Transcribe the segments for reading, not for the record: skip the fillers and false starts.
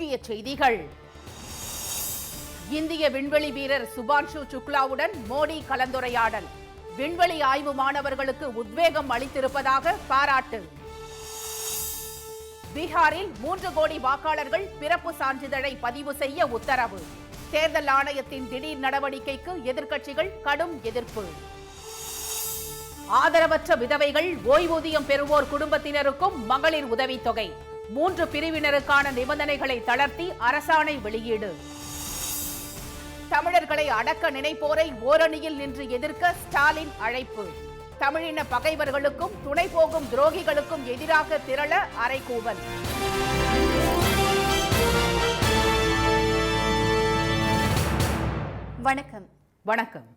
முக்கிய செய்திகள். இந்திய விண்வெளி வீரர் சுபான்ஷு சுக்லாவுடன் மோடி கலந்துரையாடல். விண்வெளி ஆய்வு மாணவர்களுக்கு உத்வேகம் அளித்திருப்பதாக பாராட்டு. பீகாரில் 3 கோடி வாக்காளர்கள் பிறப்பு சான்றிதழை பதிவு செய்ய உத்தரவு. தேர்தல் ஆணையத்தின் திடீர் நடவடிக்கைக்கு எதிர்க்கட்சிகள் கடும் எதிர்ப்பு. ஆதரவற்ற விதவைகள், ஓய்வூதியம் பெறுவோர் குடும்பத்தினருக்கும் மகளிர் உதவித்தொகை. 3 பிரிவினருக்கான நிபந்தனைகளை தளர்த்தி அரசாணை வெளியீடு. தமிழர்களை அடக்க நினைப்போரை ஓரணியில் நின்று எதிர்க்க ஸ்டாலின் அழைப்பு. தமிழின பகைவர்களுக்கும் துணை போகும் துரோகிகளுக்கும் எதிராக திரள அறைகூவல். வணக்கம். வணக்கம்.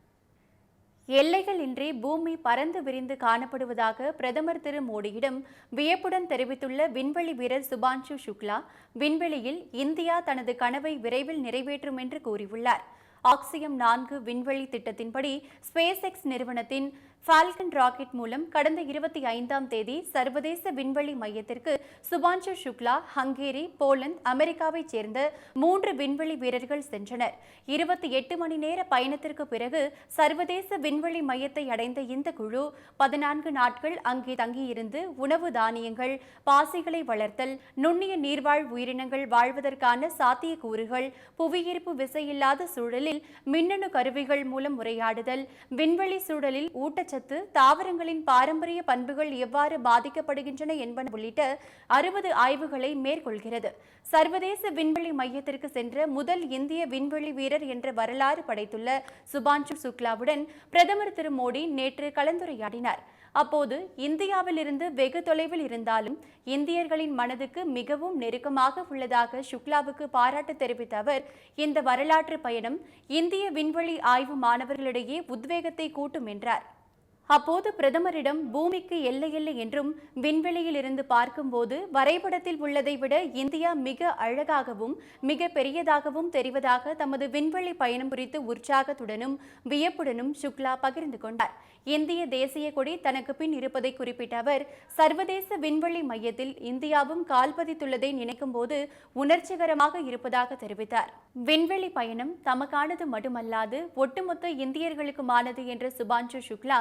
எல்லைகள் இன்றி பூமி பறந்து விரிந்து காணப்படுவதாக பிரதமர் திரு மோடியிடம் வியப்புடன் தெரிவித்துள்ள விண்வெளி வீரர் சுபான்ஷு சுக்லா, விண்வெளியில் இந்தியா தனது கனவை விரைவில் நிறைவேற்றும் என்று கூறியுள்ளார். ஆக்சியம் 4 விண்வெளி திட்டத்தின்படி ஸ்பேஸ் எக்ஸ் நிறுவனத்தின் ஃபால்கன் ராக்கெட் மூலம் கடந்த 25ஆம் தேதி சர்வதேச விண்வெளி மையத்திற்கு சுபான்ஷு சுக்லா, ஹங்கேரி, போலந்து, அமெரிக்காவைச் சேர்ந்த 3 விண்வெளி வீரர்கள் சென்றனர். 28 மணி நேர பயணத்திற்கு பிறகு சர்வதேச விண்வெளி மையத்தை அடைந்த இந்த குழு 14 நாட்கள் அங்கே தங்கியிருந்து உணவு தானியங்கள், பாசிகளை வளர்த்தல், நுண்ணிய நீர்வாழ் உயிரினங்கள் வாழ்வதற்கான சாத்தியக்கூறுகள், புவியீர்ப்பு விசையில்லாத சூழலில் மின்னணு கருவிகள் மூலம் உரையாடுதல், விண்வெளி சூழலில் ஊட்டச்சத்து, தாவரங்களின் பாரம்பரிய பண்புகள் எவ்வாறு பாதிக்கப்படுகின்றன என்பன உள்ளிட்ட 60 ஆய்வுகளை மேற்கொள்கிறது. சர்வதேச விண்வெளி மையத்திற்கு சென்ற முதல் இந்திய விண்வெளி வீரர் என்ற வரலாறு படைத்துள்ள சுபான்ஷு சுக்லாவுடன் பிரதமர் திரு மோடி நேற்று கலந்துரையாடினார். அப்போது இந்தியாவில் இருந்து வெகு தொலைவில் இருந்தாலும் இந்தியர்களின் மனதுக்கு மிகவும் நெருக்கமாக உள்ளதாக சுக்லாவுக்கு பாராட்டு தெரிவித்த அவர், இந்த வரலாற்று பயணம் இந்திய விண்வெளி ஆய்வு மாணவர்களிடையே உத்வேகத்தை கூட்டும் என்றார். அப்போது பிரதமரிடம் பூமிக்கு எல்லை என்றும் விண்வெளியில் இருந்து பார்க்கும்போது வரைபடத்தில் உள்ளதை விட இந்தியா மிக அழகாகவும் மிக பெரியதாகவும் தெரிவதாக தமது விண்வெளி பயணம் குறித்து உற்சாகத்துடனும் வியப்புடனும் சுக்லா பகிர்ந்து கொண்டார். இந்திய தேசிய கொடி தனக்கு பின் இருப்பதை குறிப்பிட்ட அவர், சர்வதேச விண்வெளி மையத்தில் இந்தியாவும் கால்பதித்துள்ளதை நினைக்கும் போது உணர்ச்சிகரமாக இருப்பதாக தெரிவித்தார். விண்வெளி பயணம் தமக்கானது மட்டுமல்லாது ஒட்டுமொத்த இந்தியர்களுக்குமானது என்ற சுபான்ஷு சுக்லா,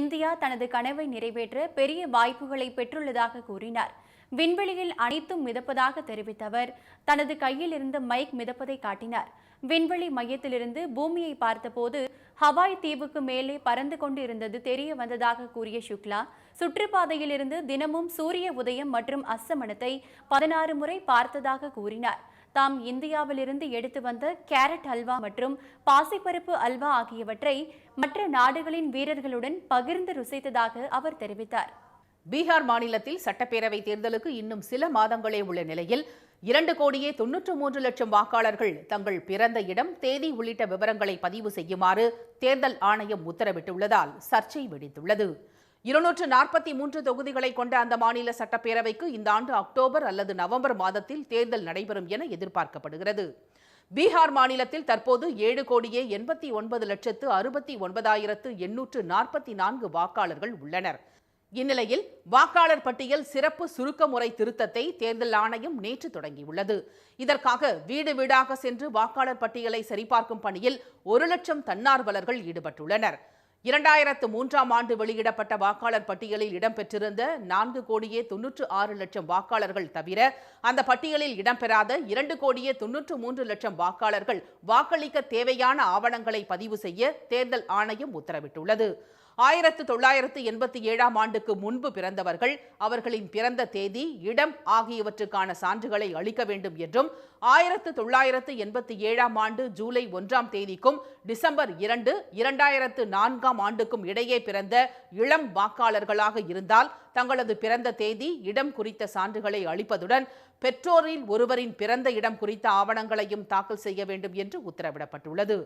இந்தியா தனது கனவை நிறைவேற்ற பெரிய வாய்ப்புகளை பெற்றுள்ளதாக கூறினார். விண்வெளியில் அனைத்தும் மிதப்பதாக தெரிவித்த அவர், தனது கையில் இருந்த மைக் மிதப்பதை காட்டினார். விண்வெளி மையத்திலிருந்து பூமியை பார்த்தபோது ஹவாய் தீவுக்கு மேலே பறந்து கொண்டு இருந்தது தெரிய வந்ததாக கூறிய சுக்லா, சுற்றுப்பாதையில் இருந்து தினமும் சூரிய உதயம் மற்றும் அஸ்தமனத்தை 16 முறை பார்த்ததாக கூறினார். தாம் இந்தியாவிலிருந்து எடுத்து வந்த கேரட் அல்வா மற்றும் பாசிப்பருப்பு அல்வா ஆகியவற்றை மற்ற நாடுகளின் வீரர்களுடன் பகிர்ந்து ருசித்ததாக அவர் தெரிவித்தார். பீகார் மாநிலத்தில் சட்டப்பேரவை தேர்தலுக்கு இன்னும் சில மாதங்களே உள்ள நிலையில் 2,93,00,000 வாக்காளர்கள் தங்கள் பிறந்த இடம், தேதி உள்ளிட்ட விவரங்களை பதிவு செய்யுமாறு தேர்தல் ஆணையம் உத்தரவிட்டுள்ளதால் சர்ச்சை வெடித்துள்ளது. 243 தொகுதிகளை கொண்ட அந்த மாநில சட்டப்பேரவைக்கு இந்த ஆண்டு அக்டோபர் அல்லது நவம்பர் மாதத்தில் தேர்தல் நடைபெறும் என எதிர்பார்க்கப்படுகிறது. பீகார் மாநிலத்தில் தற்போது 7,89,69,844 வாக்காளர்கள் உள்ளனர். இந்நிலையில் வாக்காளர் பட்டியல் சிறப்பு சுருக்க முறை திருத்தத்தை தேர்தல் ஆணையம் நேற்று தொடங்கியுள்ளது. இதற்காக வீடு வீடாக சென்று வாக்காளர் பட்டியலை சரிபார்க்கும் பணியில் 1,00,000 தன்னார்வலர்கள் ஈடுபட்டுள்ளனர். 2003ஆம் ஆண்டு வெளியிடப்பட்ட வாக்காளர் பட்டியலில் இடம்பெற்றிருந்த 4,96,00,000 வாக்காளர்கள் தவிர அந்த பட்டியலில் இடம்பெறாத 2,93,00,000 வாக்காளர்கள் வாக்களிக்க தேவையான ஆவணங்களை பதிவு செய்ய தேர்தல் ஆணையம் உத்தரவிட்டுள்ளது. 1987ஆம் ஆண்டுக்கு முன்பு பிறந்தவர்கள் அவர்களின் பிறந்த தேதி, இடம் ஆகியவற்றுக்கான சான்றுகளை அளிக்க வேண்டும் என்றும் 1987ஆம் ஆண்டு ஜூலை 1ஆம் தேதிக்கும் டிசம்பர் 2, 2004ஆம் ஆண்டுக்கும் இடையே பிறந்த இளம் வாக்காளர்களாக இருந்தால் தங்களது பிறந்த தேதி, இடம் குறித்த சான்றுகளை அளிப்பதுடன் பெற்றோரில் ஒருவரின் பிறந்த இடம் குறித்த ஆவணங்களையும் தாக்கல் செய்ய வேண்டும் என்று உத்தரவிடப்பட்டுள்ளது.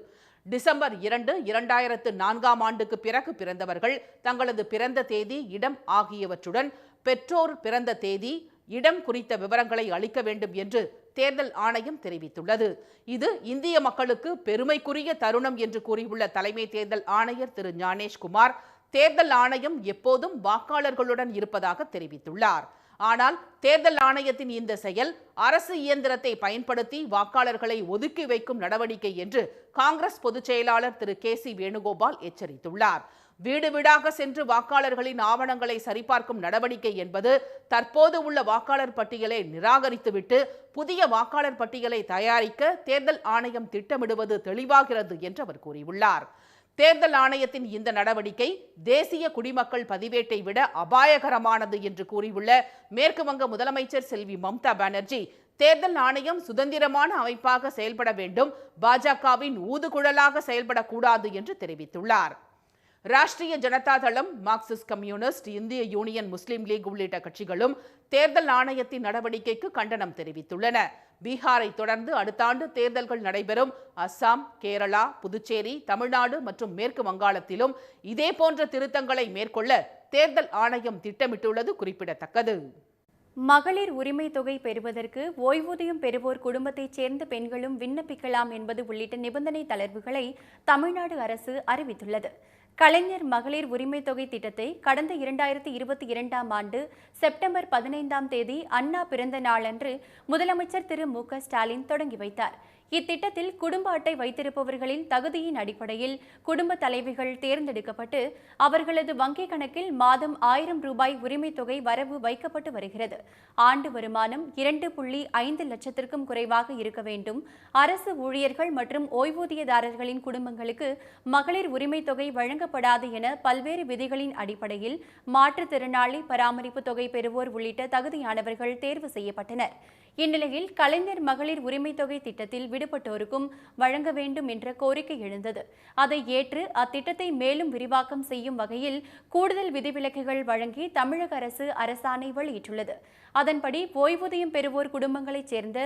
டிசம்பர் 2, 2004ஆம் ஆண்டுக்கு பிறகு பிறந்தவர்கள் தங்களது பிறந்த தேதி, இடம் ஆகியவற்றுடன் பெற்றோர் பிறந்த தேதி, இடம் குறித்த விவரங்களை அளிக்க வேண்டும் என்று தேர்தல் ஆணையம் தெரிவித்துள்ளது. இது இந்திய மக்களுக்கு பெருமைக்குரிய தருணம் என்று கூறியுள்ள தலைமை தேர்தல் ஆணையர் திரு ஞானேஷ்குமார், தேர்தல் ஆணையம் எப்போதும் வாக்காளர்களுடன் இருப்பதாக தெரிவித்துள்ளார். ஆனால் தேர்தல் ஆணையத்தின் இந்த செயல் அரசு இயந்திரத்தை பயன்படுத்தி வாக்காளர்களை ஒதுக்கி வைக்கும் நடவடிக்கை என்று காங்கிரஸ் பொதுச் செயலாளர் திரு கே சி வேணுகோபால் எச்சரித்துள்ளார். வீடு வீடாக சென்று வாக்காளர்களின் ஆவணங்களை சரிபார்க்கும் நடவடிக்கை என்பது தற்போது உள்ள வாக்காளர் பட்டியலை நிராகரித்துவிட்டு புதிய வாக்காளர் பட்டியலை தயாரிக்க தேர்தல் ஆணையம் திட்டமிடுவது தெளிவாகிறது என்று அவர் கூறியுள்ளார். தேர்தல் ஆணையத்தின் இந்த நடவடிக்கை தேசிய குடிமக்கள் பதிவேட்டை விட அபாயகரமானது என்று கூறியுள்ள மேற்கு வங்க முதலமைச்சர் செல்வி மம்தா பானர்ஜி, தேர்தல் ஆணையம் சுதந்திரமான அமைப்பாக செயல்பட வேண்டும், பாஜகவின் ஊதுகுழலாக செயல்படக்கூடாது என்று தெரிவித்துள்ளார். ராஷ்டிரிய ஜனதா தளம், மார்க்சிஸ்ட் கம்யூனிஸ்ட், இந்திய யூனியன் முஸ்லீம் லீக் உள்ளிட்ட கட்சிகளும் தேர்தல் ஆணையத்தின் நடவடிக்கைக்கு கண்டனம் தெரிவித்துள்ளன. பீகாரை தொடர்ந்து அடுத்த ஆண்டு தேர்தல்கள் நடைபெறும் அஸ்ஸாம், கேரளா, புதுச்சேரி, தமிழ்நாடு மற்றும் மேற்கு வங்காளத்திலும் இதேபோன்ற திருத்தங்களை மேற்கொள்ள தேர்தல் ஆணையம் திட்டமிட்டுள்ளது குறிப்பிடத்தக்கது. மகளிர் உரிமை தொகை பெறுவதற்கு ஓய்வூதியம் பெறுவோர் குடும்பத்தைச் சேர்ந்த பெண்களும் விண்ணப்பிக்கலாம் என்பது உள்ளிட்ட நிபந்தனை தளர்வுகளை தமிழ்நாடு அரசு அறிவித்துள்ளது. கலைஞர் மகளிர் உரிமை தொகை திட்டத்தை கடந்த 2022ஆம் ஆண்டு செப்டம்பர் 15ஆம் தேதி அண்ணா பிறந்த நாளன்று முதலமைச்சர் திரு மு க ஸ்டாலின் தொடங்கி வைத்தார். இத்திட்டத்தில் குடும்ப அட்டை வைத்திருப்பவர்களின் தகுதியின் அடிப்படையில் குடும்ப தலைவிகள் தேர்ந்தெடுக்கப்பட்டு அவர்களது வங்கிக் கணக்கில் மாதம் 1000 ரூபாய் உரிமை தொகை வரவு வைக்கப்பட்டு வருகிறது. ஆண்டு வருமானம் 2.5 லட்சத்திற்கும் குறைவாக இருக்க வேண்டும். அரசு ஊழியர்கள் மற்றும் ஓய்வூதியதாரர்களின் குடும்பங்களுக்கு மகளிர் உரிமை தொகை வழங்கப்படாது என பல்வேறு விதிகளின் அடிப்படையில் மாற்றுத்திறனாளி பராமரிப்பு தொகை பெறுவோர் உள்ளிட்ட தகுதியானவர்கள் தேர்வு செய்யப்பட்டனர். இந்நிலையில் கலைஞர் மகளிர் உரிமை தொகை திட்டத்தில் விடுபட்டோருக்கும் வழங்க வேண்டும் என்ற கோரிக்கை எழுந்தது. அதை ஏற்று அத்திட்டத்தை மேலும் விரிவாக்கம் செய்யும் வகையில் கூடுதல் விதிவிலக்குகள் வழங்கி தமிழக அரசு அரசாணை வெளியிட்டுள்ளது. அதன்படி ஓய்வூதியம் பெறுவோர் குடும்பங்களைச் சேர்ந்த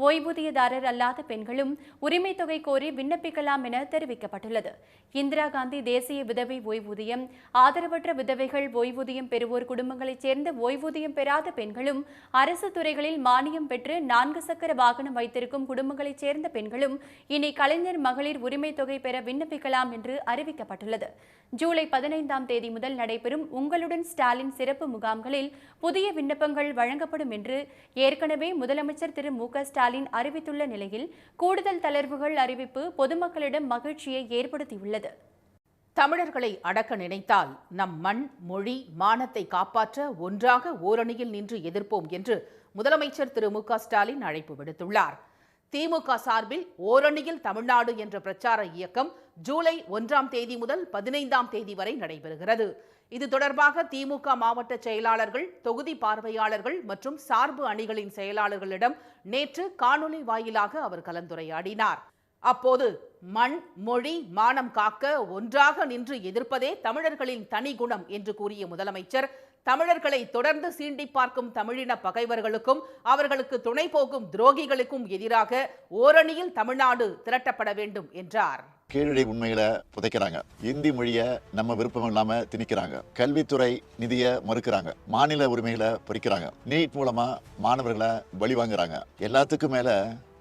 ஓய்வூதியதாரர் அல்லாத பெண்களும் உரிமை தொகை கோரி விண்ணப்பிக்கலாம் என தெரிவிக்கப்பட்டுள்ளது. இந்திரா காந்தி தேசிய விதவை ஓய்வூதியம், ஆதரவற்ற விதவைகள் ஓய்வூதியம் பெறுவோர் குடும்பங்களைச் சேர்ந்த ஓய்வூதியம் பெறாத பெண்களும், அரசு துறைகளில் மானியம் பெற்று 4 சக்கர வாகனம் வைத்திருக்கும் குடும்பங்களைச் சேர்ந்த பெண்களும் இனி கலைஞர் மகளிர் உரிமை தொகை பெற விண்ணப்பிக்கலாம் என்று அறிவிக்கப்பட்டுள்ளது. ஜூலை 15ஆம் தேதி முதல் நடைபெறும் உங்களுடன் ஸ்டாலின் சிறப்பு முகாம்களில் புதிய விண்ணப்பங்கள் வழங்கப்படும் என்று ஏற்கனவே முதலமைச்சர் திரு மு க ஸ்டாலின் அறிவித்துள்ள நிலையில் கூடுதல் தளர்வுகள் அறிவிப்பு பொதுமக்களிடம் மகிழ்ச்சியை ஏற்படுத்தியுள்ளது. தமிழர்களை அடக்க நினைத்தால் நம் மண், மொழி, மானத்தை காப்பாற்ற ஒன்றாக ஓரணியில் நின்று எதிர்ப்போம் என்று முதலமைச்சர் திரு மு க ஸ்டாலின் அழைப்பு விடுத்துள்ளார். திமுக சார்பில் ஓரணியில் தமிழ்நாடு என்ற பிரச்சார இயக்கம் ஜூலை 1ஆம் தேதி முதல் 15ஆம் தேதி வரை நடைபெறுகிறது. இது தொடர்பாக திமுக மாவட்ட செயலாளர்கள், தொகுதி பார்வையாளர்கள் மற்றும் சார்பு அணிகளின் செயலாளர்களிடம் நேற்று காணொலி வாயிலாக அவர் கலந்துரையாடினார். அப்போது மண், மொழி, மானம் காக்க ஒன்றாக நின்று எதிர்ப்பதே தமிழர்களின் தனி குணம் என்று கூறிய முதலமைச்சர், தமிழர்களை தொடர்ந்து சீண்டி பார்க்கும் தமிழின பகைவர்களுக்கும் அவர்களுக்கு துணை போகும் துரோகிகளுக்கும் எதிராக ஓரணியில் தமிழ்நாடு திரட்டப்பட வேண்டும் என்றார். கீழடி உண்மைகளை புதைக்கிறாங்க, இந்தி மொழியை நம்ம விருப்பம் இல்லாம திணிக்கிறாங்க, கல்வித்துறை நிதியை மறுக்கிறாங்க, மாநில உரிமைகளை பறிக்கிறாங்க, நீட் மூலமா மாணவர்களை பலி வாங்குறாங்க. எல்லாத்துக்கும் மேல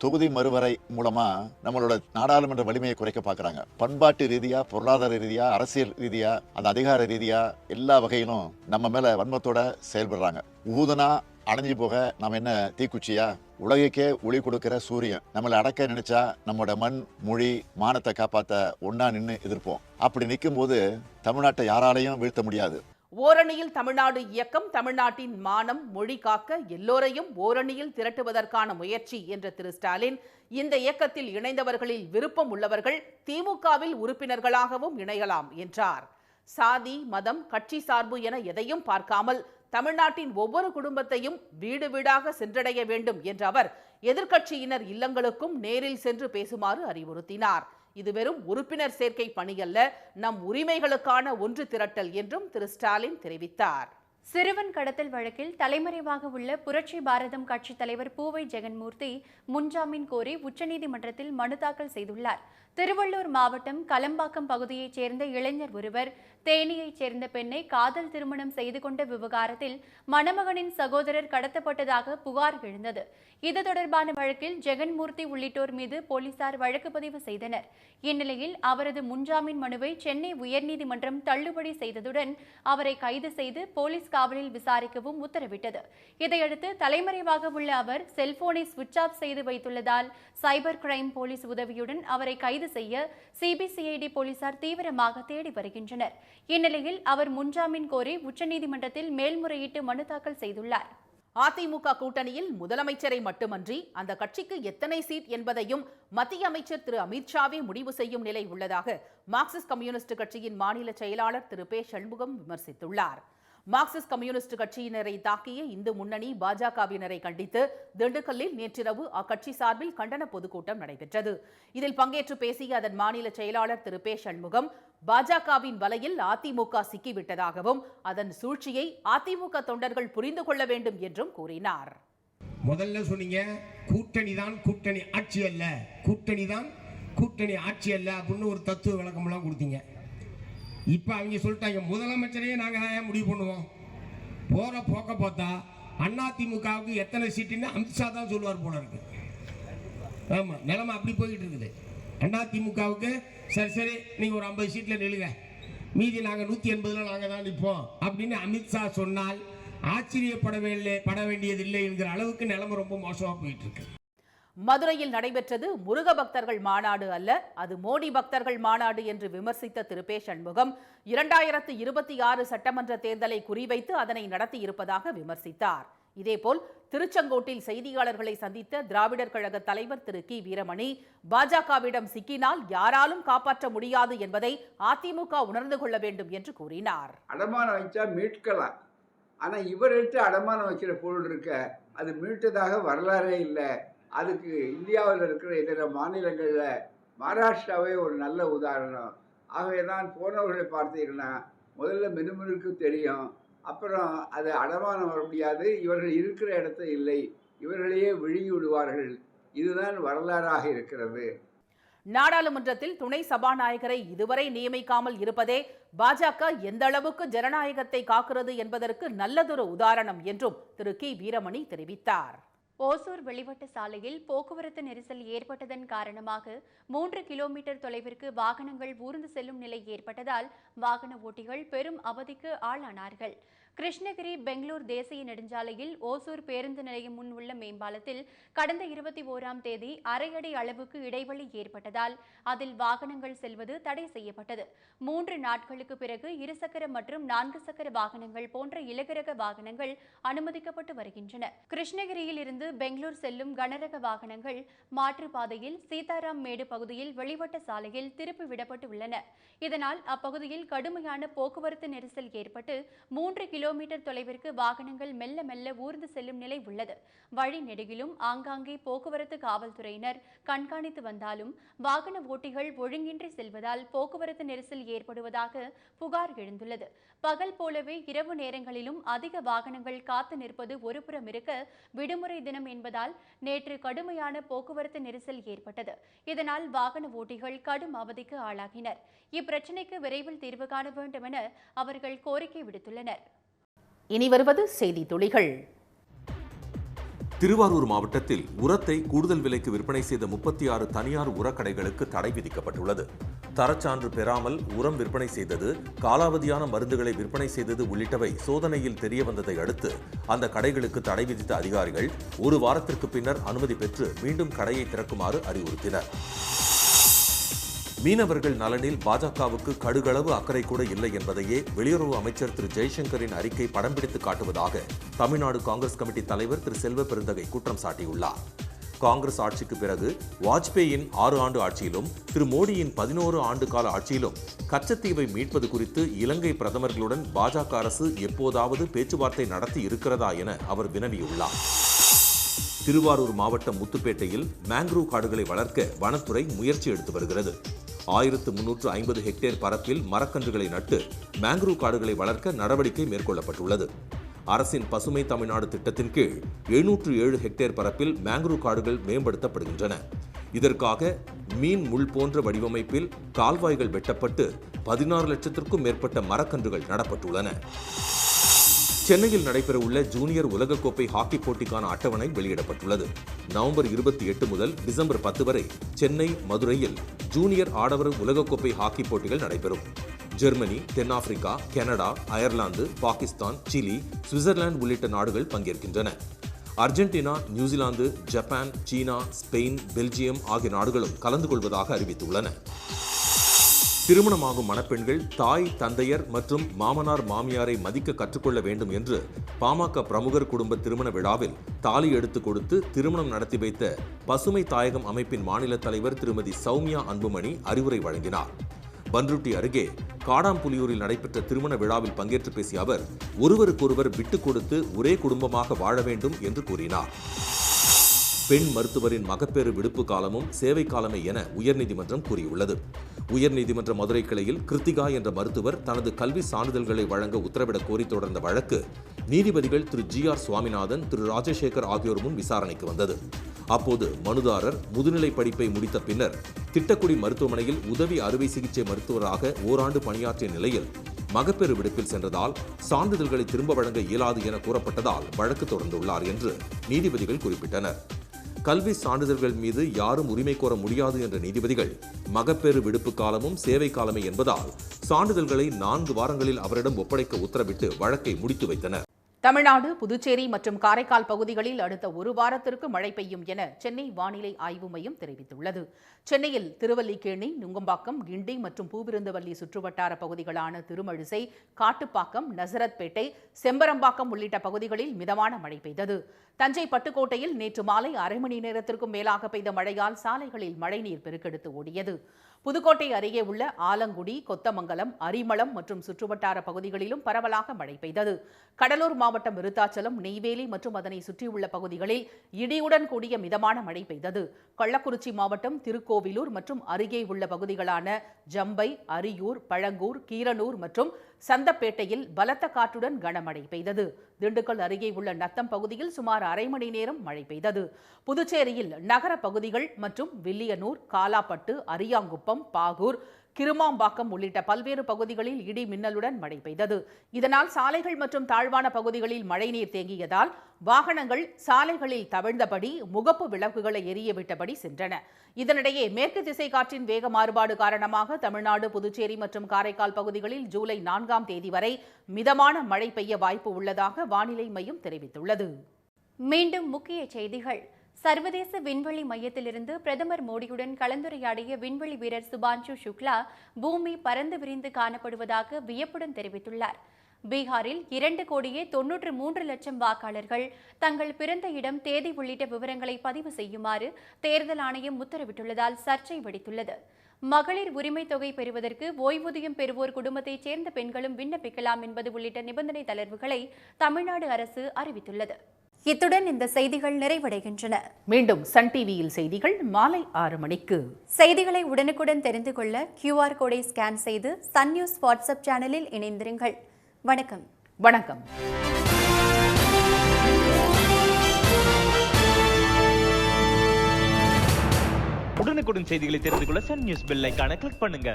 தொகுதி மறுவரை மூலமா நம்மளோட நாடாளுமன்ற வலிமையை குறைக்க பார்க்கறாங்க. பண்பாட்டு ரீதியா, பொருளாதார ரீதியா, அரசியல் ரீதியா, அந்த அதிகார ரீதியா எல்லா வகையிலும் நம்ம மேல வன்மத்தோட செயல்படுறாங்க. ஊதுனா அணைஞ்சு போக நம்ம என்ன தீக்குச்சியா? உலகுக்கே ஒளி கொடுக்கிற சூரியன் நம்மளை அடக்க நினைச்சா நம்மளோட மண், மொழி, மானத்தை காப்பாற்ற ஒன்னா நின்று எதிர்ப்போம். அப்படி நிற்கும் போது தமிழ்நாட்டை யாராலையும் வீழ்த்த முடியாது. ஓரணியில் தமிழ்நாடு இயக்கம் தமிழ்நாட்டின் மானம், மொழி காக்க எல்லோரையும் ஓரணியில் திரட்டுவதற்கான முயற்சி என்ற திரு ஸ்டாலின், இந்த இயக்கத்தில் இணைந்தவர்களில் விருப்பம் உள்ளவர்கள் திமுகவில் உறுப்பினர்களாகவும் இணையலாம் என்றார். சாதி, மதம், கட்சி சார்பு என எதையும் பார்க்காமல் தமிழ்நாட்டின் ஒவ்வொரு குடும்பத்தையும் வீடு வீடாக சென்றடைய வேண்டும் என்ற அவர் எதிர்க்கட்சியினர் இல்லங்களுக்கும் நேரில் சென்று பேசுமாறு அறிவுறுத்தினார். இது வெறும் உறுப்பினர் சேர்க்கை பணியல்ல, நம் உரிமைகளுக்கான ஒன்று திரட்டல் என்றும் திரு ஸ்டாலின் தெரிவித்தார். சிறுவன் கடத்தல் வழக்கில் தலைமறைவாக உள்ள புரட்சி பாரதம் கட்சித் தலைவர் பூவை ஜெகன்மூர்த்தி முன்ஜாமீன் கோரி உச்சநீதிமன்றத்தில் மனு தாக்கல் செய்துள்ளார். திருவள்ளூர் மாவட்டம் கலம்பாக்கம் பகுதியைச் சேர்ந்த இளைஞர் ஒருவர் தேனியைச் சேர்ந்த பெண்ணை காதல் திருமணம் செய்து கொண்ட விவகாரத்தில் மணமகனின் சகோதரர் கடத்தப்பட்டதாக புகார் எழுந்தது. இது தொடர்பான வழக்கில் ஜெகன்மூர்த்தி உள்ளிட்டோர் மீது போலீசார் வழக்கு பதிவு செய்தனர். இந்நிலையில் அவரது முன்ஜாமீன் மனுவை சென்னை உயர்நீதிமன்றம் தள்ளுபடி செய்ததுடன் அவரை கைது செய்து போலீஸ் காவலில் விசாரிக்கவும் உத்தரவிட்டது. இதையடுத்து தலைமறைவாக உள்ள அவர் செல்போனை சுவிட்ச் ஆஃப் செய்து வைத்துள்ளதால் சைபர் கிரைம் போலீஸ் உதவியுடன் அவரை கைது செய்ய சிபிசிஐடி போலீசார் தீவிரமாக தேடி வருகின்றனர். இந்நிலையில் அவர் முன்ஜாமீன் கோரி உச்சநீதிமன்றத்தில் மேல்முறையீட்டு மனு தாக்கல் செய்துள்ளார். அதிமுக கூட்டணியில் முதலமைச்சரை மட்டுமன்றி அந்த கட்சிக்கு எத்தனை சீட் என்பதையும் மத்திய அமைச்சர் திரு அமித்ஷாவே முடிவு செய்யும் நிலை உள்ளதாக மார்க்சிஸ்ட் கம்யூனிஸ்ட் கட்சியின் மாநில செயலாளர் திரு பே சண்முகம் விமர்சித்துள்ளார். மார்க்சிஸ்ட் கம்யூனிஸ்ட் கட்சியினரை தாக்கிய இந்து முன்னணி பாஜகவினரை கண்டித்து திண்டுக்கல்லில் நேற்றிரவு அக்கட்சி சார்பில் கண்டன பொதுக்கூட்டம் நடைபெற்றது. இதில் பங்கேற்று பேசிய அதன் மாநில செயலாளர் திரு பே சண்முகம் பாஜகவின் வலையில் அதிமுக சிக்கிவிட்டதாகவும் அதன் சூழ்ச்சியை அதிமுக தொண்டர்கள் புரிந்து கொள்ள வேண்டும் என்றும் கூறினார். முதல்ல சொன்னீங்க கூட்டணி தான் கூட்டணி ஆட்சி அல்ல, கூட்டணி தான் கூட்டணி ஆட்சி அல்ல அப்படின்னு ஒரு தத்துவ விளக்கமெல்லாம் கொடுத்தீங்க. இப்போ அவங்க சொல்லிட்டாங்க முதலமைச்சரையே நாங்கள் தான் முடிவு பண்ணுவோம். போகிற போக்க பார்த்தா அதிமுகவுக்கு எத்தனை சீட்டுன்னு அமித்ஷா தான் சொல்லுவார் போல இருக்கு. ஆமாம், நிலைமை அப்படி போய்கிட்டு இருக்குது. அதிமுகவுக்கு சரி நீங்கள் ஒரு 50 சீட்டில் நில்லுங்க, மீதி நாங்கள் 180 நாங்கள் தான் நிற்போம் அப்படின்னு அமித்ஷா சொன்னால் ஆச்சரியப்பட வேண்டியதில்லை என்கிற அளவுக்கு நிலைமை ரொம்ப மோசமாக போயிட்டு இருக்கு. மதுரையில் நடைபெற்றது முருக பக்தர்கள் மாநாடு அல்ல, அது மோடி பக்தர்கள் மாநாடு என்று விமர்சித்த திரு பே சண்முகம் 2026 சட்டமன்ற தேர்தலை குறிவைத்து அதனை நடத்தியிருப்பதாக விமர்சித்தார். இதேபோல் திருச்செங்கோட்டில் செய்தியாளர்களை சந்தித்த திராவிடர் கழக தலைவர் திரு கி வீரமணி பாஜகவிடம் சிக்கினால் யாராலும் காப்பாற்ற முடியாது என்பதை அதிமுக உணர்ந்து கொள்ள வேண்டும் என்று கூறினார். அடமானம் வைச்சா மீட்கலாம், ஆனால் இவர்கிட்ட அடமானம் வைக்கிற பொருள் இருக்க அது மீட்டதாக வரலாறே இல்லை. அதுக்கு இந்தியாவில் இருக்கிற இதர மாநிலங்களில் மகாராஷ்டிராவே ஒரு நல்ல உதாரணம். ஆகவே தான் போனவர்களை பார்த்தீங்கன்னா முதல்ல மினுமினுக்கு தெரியும், அப்புறம் அது அடமானம் வர முடியாது, இவர்கள் இருக்கிற இடத்த இல்லை, இவர்களையே விழுங்கி விடுவார்கள். இதுதான் வரலாறாக இருக்கிறது. நாடாளுமன்றத்தில் துணை சபாநாயகரை இதுவரை நியமிக்காமல் இருப்பதே பாஜக எந்த அளவுக்கு ஜனநாயகத்தை காக்கிறது என்பதற்கு நல்லதொரு உதாரணம் என்றும் திரு கி வீரமணி தெரிவித்தார். ஓசூர் வெளிவட்ட சாலையில் போக்குவரத்து நெரிசல் ஏற்பட்டதன் காரணமாக 3 கிலோமீட்டர் தொலைவிற்கு வாகனங்கள் ஊர்ந்து செல்லும் நிலை ஏற்பட்டதால் வாகன ஓட்டிகள் பெரும் அவதிக்கு ஆளானார்கள். கிருஷ்ணகிரி பெங்களூர் தேசிய நெடுஞ்சாலையில் ஓசூர் பேருந்து நிலையம் முன் உள்ள மேம்பாலத்தில் கடந்த 21ஆம் தேதி அரை அடி அளவுக்கு இடைவெளி ஏற்பட்டதால் அதில் வாகனங்கள் செல்வது தடை செய்யப்பட்டது. 3 நாட்களுக்கு பிறகு 2 சக்கர மற்றும் 4 சக்கர வாகனங்கள் போன்ற இலகுரக வாகனங்கள் அனுமதிக்கப்பட்டு வருகின்றன. கிருஷ்ணகிரியில் இருந்து பெங்களூர் செல்லும் கனரக வாகனங்கள் மாற்றுப்பாதையில் சீதாராம் மேடு பகுதியில் வெளிவட்ட சாலையில் திருப்பி விடப்பட்டு உள்ளன. இதனால் அப்பகுதியில் கடுமையான போக்குவரத்து நெரிசல் ஏற்பட்டு 3 கிலோமீட்டர் தொலைவிற்கு வாகனங்கள் மெல்ல மெல்ல ஊர்ந்து செல்லும் நிலை உள்ளது. வழி நெடுகிலும் ஆங்காங்கே போக்குவரத்து காவல்துறையினர் கண்காணித்து வந்தாலும் வாகன ஓட்டிகள் ஒழுங்கின்றி செல்வதால் போக்குவரத்து நெரிசல் ஏற்படுவதாக புகார் எழுந்துள்ளது. பகல் போலவே இரவு நேரங்களிலும் அதிக வாகனங்கள் காத்து நிற்பது ஒருபுறம் இருக்க, விடுமுறை தினம் என்பதால் நேற்று கடுமையான போக்குவரத்து நெரிசல் ஏற்பட்டது. இதனால் வாகன ஓட்டிகள் கடும் அவதிக்கு ஆளாகினர். இப்பிரச்சினைக்கு விரைவில் தீர்வு காண வேண்டும் என அவர்கள் கோரிக்கை விடுத்துள்ளனர். இனி வருவது செய்தி துளிகள். திருவாரூர் மாவட்டத்தில் உரத்தை கூடுதல் விலைக்கு விற்பனை செய்த 36 தனியார் உரக்கடைகளுக்கு தடை விதிக்கப்பட்டுள்ளது. தரச்சான்று பெறாமல் உரம் விற்பனை செய்தது, காலாவதியான மருந்துகளை விற்பனை செய்தது உள்ளிட்டவை சோதனையில் தெரியவந்ததை அடுத்து அந்த கடைகளுக்கு தடை விதித்த அதிகாரிகள் 1 வாரத்திற்கு பின்னர் அனுமதி பெற்று மீண்டும் கடையை திறக்குமாறு அறிவுறுத்தினர். மீனவர்கள் நலனில் பாஜகவுக்கு கடுகளவு அக்கறை கூட இல்லை என்பதையே வெளியுறவு அமைச்சர் திரு ஜெய்சங்கரின் அறிக்கை படம் பிடித்து காட்டுவதாக தமிழ்நாடு காங்கிரஸ் கமிட்டி தலைவர் திரு செல்வ பெருந்தகை குற்றம் சாட்டியுள்ளார். காங்கிரஸ் ஆட்சிக்கு பிறகு வாஜ்பேயின் 6 ஆண்டு ஆட்சியிலும் திரு மோடியின் 11 ஆண்டு கால ஆட்சியிலும் கச்சத்தீவை மீட்பது குறித்து இலங்கை பிரதமர்களுடன் பாஜக அரசு எப்போதாவது பேச்சுவார்த்தை நடத்தி இருக்கிறதா என அவர் வினவியுள்ளார். திருவாரூர் மாவட்டம் முத்துப்பேட்டையில் மேங்க்ரூவ் காடுகளை வளர்க்க வனத்துறை முயற்சி எடுத்து வருகிறது. 1350 ஹெக்டேர் பரப்பில் மரக்கன்றுகளை நட்டு மேங்க்ரூவ் காடுகளை வளர்க்க நடவடிக்கை மேற்கொள்ளப்பட்டுள்ளது. அரசின் பசுமை தமிழ்நாடு திட்டத்தின் கீழ் 707 ஹெக்டேர் பரப்பில் மேங்க்ரூவ் காடுகள் மேம்படுத்தப்படுகின்றன. இதற்காக மீன் முள் போன்ற வடிவமைப்பில் கால்வாய்கள் வெட்டப்பட்டு 16 லட்சத்திற்கும் மேற்பட்ட மரக்கன்றுகள் நடப்பட்டுள்ளன. சென்னையில் நடைபெறவுள்ள ஜூனியர் உலகக்கோப்பை ஹாக்கி போட்டிக்கான அட்டவணை வெளியிடப்பட்டுள்ளது. நவம்பர் 28 முதல் டிசம்பர் 10 வரை சென்னை, மதுரையில் ஜூனியர் ஆடவர் உலகக்கோப்பை ஹாக்கி போட்டிகள் நடைபெறும். ஜெர்மனி, தென்னாப்பிரிக்கா, Canada, Ireland, Pakistan, Chile, Switzerland உள்ளிட்ட நாடுகள் பங்கேற்கின்றன. அர்ஜென்டினா, நியூசிலாந்து, ஜப்பான், சீனா, ஸ்பெயின், பெல்ஜியம் ஆகிய நாடுகளும் கலந்து கொள்வதாக அறிவித்துள்ளன. திருமணமாகும் மணப்பெண்கள் தாய், தந்தையர் மற்றும் மாமனார், மாமியாரை மதிக்க கற்றுக்கொள்ள வேண்டும் என்று பாமக பிரமுகர் குடும்ப திருமண விழாவில் தாலி எடுத்துக் கொடுத்து திருமணம் நடத்தி வைத்த பசுமை தாயகம் அமைப்பின் மாநில தலைவர் திருமதி சௌமியா அன்புமணி அறிவுரை வழங்கினார். பன்ருட்டி அருகே காடாம்புலியூரில் நடைபெற்ற திருமண விழாவில் பங்கேற்று பேசிய அவர் ஒருவருக்கொருவர் விட்டுக் கொடுத்து ஒரே குடும்பமாக வாழ வேண்டும் என்று கூறினார். பெண் மருத்துவரின் மகப்பேறு விடுப்பு காலமும் சேவை காலமே என உயர்நீதிமன்றம் கூறியுள்ளது. உயர்நீதிமன்ற மதுரை கிளையில் கிருத்திகா என்ற மருத்துவர் தனது கல்வி சான்றிதழ்களை வழங்க உத்தரவிடக் கோரி தொடர்ந்த வழக்கு நீதிபதிகள் திரு GR சுவாமிநாதன், திரு ராஜசேகர் ஆகியோர் முன் விசாரணைக்கு வந்தது. அப்போது மனுதாரர் முதுநிலை படிப்பை முடித்த பின்னர் திட்டக்குடி மருத்துவமனையில் உதவி அறுவை சிகிச்சை மருத்துவராக ஓராண்டு பணியாற்றிய நிலையில் மகப்பேறு விடுப்பில் சென்றதால் சான்றிதழ்களை திரும்ப வழங்க இயலாது என கூறப்பட்டதால் வழக்கு தொடர்ந்துள்ளார் என்று நீதிபதிகள் குறிப்பிட்டனர். கல்வி சான்றிதழ்கள் மீது யாரும் உரிமை கோர முடியாது என்ற நீதிபதிகள் மகப்பேறு விடுப்பு காலமும் சேவை காலமே என்பதால் சான்றிதழ்களை 4 வாரங்களில் அவரிடம் ஒப்படைக்க உத்தரவிட்டு வழக்கை முடித்து வைத்தனர். தமிழ்நாடு, புதுச்சேரி மற்றும் காரைக்கால் பகுதிகளில் அடுத்த 1 வாரத்திற்கு மழை பெய்யும் என சென்னை வானிலை ஆய்வு மையம் தெரிவித்துள்ளது. சென்னையில் திருவல்லிக்கேணி, நுங்கம்பாக்கம், கிண்டி மற்றும் பூவிருந்தவல்லி சுற்றுவட்டார பகுதிகளான திருமழிசை, காட்டுப்பாக்கம், நசரத்பேட்டை, செம்பரம்பாக்கம் உள்ளிட்ட பகுதிகளில் மிதமான மழை பெய்தது. தஞ்சை பட்டுக்கோட்டையில் நேற்று மாலை அரை மணி நேரத்திற்கும் மேலாக பெய்த மழையால் சாலைகளில் மழைநீர் பெருக்கெடுத்து ஓடியது. புதுக்கோட்டை அருகே உள்ள ஆலங்குடி, கொத்தமங்கலம், அரிமளம் மற்றும் சுற்றுவட்டார பகுதிகளிலும் பரவலாக மழை பெய்தது. கடலூர் மாவட்டம் விருத்தாச்சலம், நெய்வேலி மற்றும் அதனை சுற்றியுள்ள பகுதிகளில் இடியுடன் கூடிய மிதமான மழை பெய்தது. கள்ளக்குறிச்சி மாவட்டம் திருக்கோவிலூர் மற்றும் அருகே உள்ள பகுதிகளான ஜம்பை, அரியூர், பழங்கூர், கீரனூர் மற்றும் சந்தப்பேட்டையில் பலத்த காற்றுடன் கனமழை பெய்தது. திண்டுக்கல் அருகே உள்ள நத்தம் பகுதியில் சுமார் அரை மணி நேரம் மழை பெய்தது. புதுச்சேரியில் நகர பகுதிகள் மற்றும் வில்லியனூர், காலாப்பட்டு, அரியாங்குப்பம், பாகூர், கிருமாம்பாக்கம் உள்ளிட்ட பல்வேறு பகுதிகளில் இடி மின்னலுடன் மழை பெய்தது. இதனால் சாலைகள் மற்றும் தாழ்வான பகுதிகளில் மழைநீர் தேங்கியதால் வாகனங்கள் சாலைகளில் தவிழ்ந்தபடி முகப்பு விளக்குகளை எரியவிட்டபடி சென்றன. இதனிடையே மேற்கு திசை காற்றின் வேக மாறுபாடு காரணமாக தமிழ்நாடு, புதுச்சேரி மற்றும் காரைக்கால் பகுதிகளில் ஜூலை 4ஆம் தேதி வரை மிதமான மழை பெய்ய வாய்ப்பு உள்ளதாக வானிலை மையம் தெரிவித்துள்ளது. மீண்டும் முக்கிய செய்திகள். சர்வதேச விண்வெளி மையத்திலிருந்து பிரதமர் மோடியுடன் கலந்துரையாடிய விண்வெளி வீரர் சுபான்ஷு சுக்லா பூமி பறந்து விரிந்து காணப்படுவதாக வியப்புடன் தெரிவித்துள்ளார். பீகாரில் 2,93,00,000 வாக்காளர்கள் தங்கள் பிறந்த இடம், தேதி உள்ளிட்ட விவரங்களை பதிவு செய்யுமாறு தேர்தல் ஆணையம் உத்தரவிட்டுள்ளதால் சர்ச்சை வெடித்துள்ளது. மகளிர் உரிமை தொகை பெறுவதற்கு ஓய்வூதியம் பெறுவோர் குடும்பத்தைச் சேர்ந்த பெண்களும் விண்ணப்பிக்கலாம் என்பது உள்ளிட்ட நிபந்தனை தளர்வுகளை தமிழ்நாடு அரசு அறிவித்துள்ளது. இத்துடன் இந்த செய்திகள் நிறைவடைகின்றன. மீண்டும் சன் டிவியில் செய்திகள் மாலை 6 மணிக்கு. செய்திகளை உடனுக்குடன் தெரிந்து கொள்ள QR கோடை ஸ்கேன் செய்து சன் நியூஸ் வாட்ஸ்அப் சேனலில் இணைந்திருங்கள். வணக்கம். வணக்கம். உடனுக்குடன் செய்திகளை தெரிந்து கொள்ள சன் நியூஸ் பெல் ஐகானை கிளிக் பண்ணுங்க.